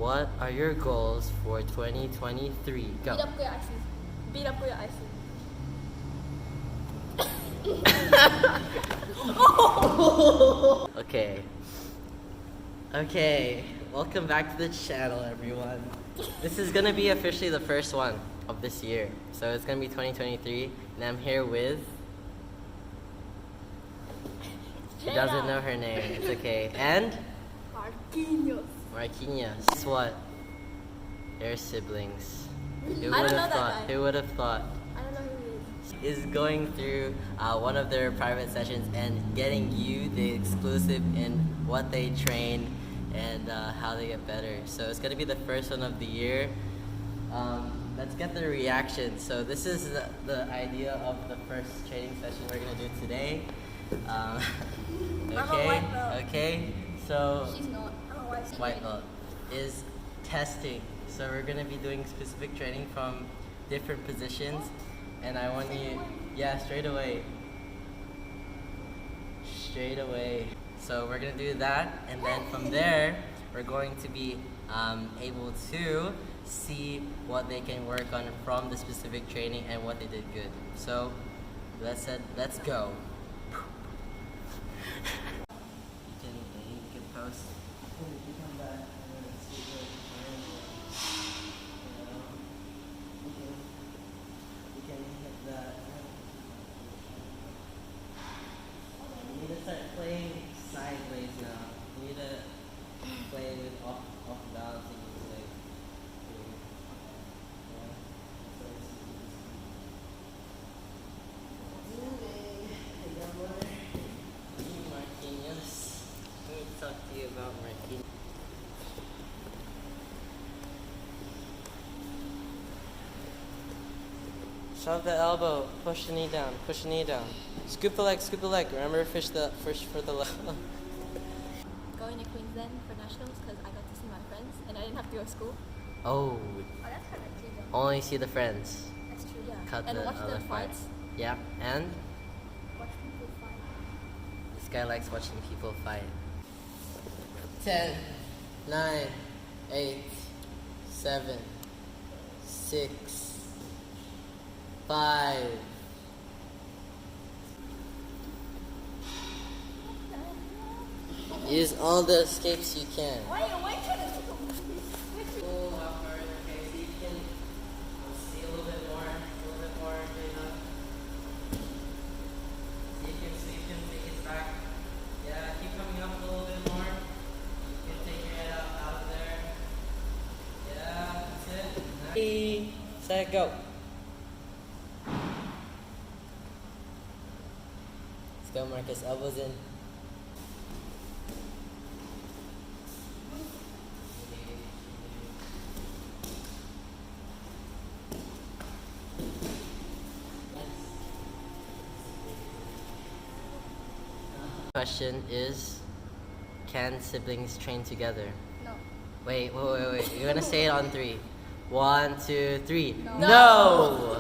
what are your goals for 2023? Go. Beat up ko yung Iceman. Beat up ko yung Iceman. Okay, welcome back to the channel, everyone. This is gonna be officially the first one of this year. So it's gonna be 2023, and I'm here with... She doesn't know her name, it's okay. And? Marquinhos. Guess what? They're siblings. Who I would don't know have that thought? guy. Who would have thought? I don't know who he is. Is going through one of their private sessions and getting you the exclusive in what they train and how they get better. So it's gonna be the first one of the year. Let's get the reaction. So this is the idea of the first training session we're gonna do today. Okay. So She's not. I don't know why she's white belt is testing. So we're gonna be doing specific training from different positions, and I want you, straight away. So we're gonna do that, and then from there we're going to be able to see what they can work on from the specific training and what they did good. So let's go. You can post. You come back and see what you can hit that. You need to start playing sideways now. You need to play with off balancing your leg. Marquinhos. Let me talk to you about Marquinhos. Shove the elbow, push the knee down, Scoop the leg, remember fish for the leg. Going to Queensland for nationals because I got to see my friends and I didn't have to go to school. Oh, That's kind of cute though. only see the friends. That's true, yeah. Cut and the watch other the fights. Yeah, and Watch people fight. this guy likes watching people fight. 10, 9, 8, 7, 6, 5. Use all the escapes you can. Why are you waiting? Pull how far, okay, so you can see a little bit more, straight up. So you can take it back. Yeah, keep coming up a little bit more. You can take your head out of there. Yeah, that's it. Ready, set, go. Let's go, Marcus. Elbows in. Question is, can siblings train together? No. Wait. You're gonna say it on 3. 1, 2, 3. No. No!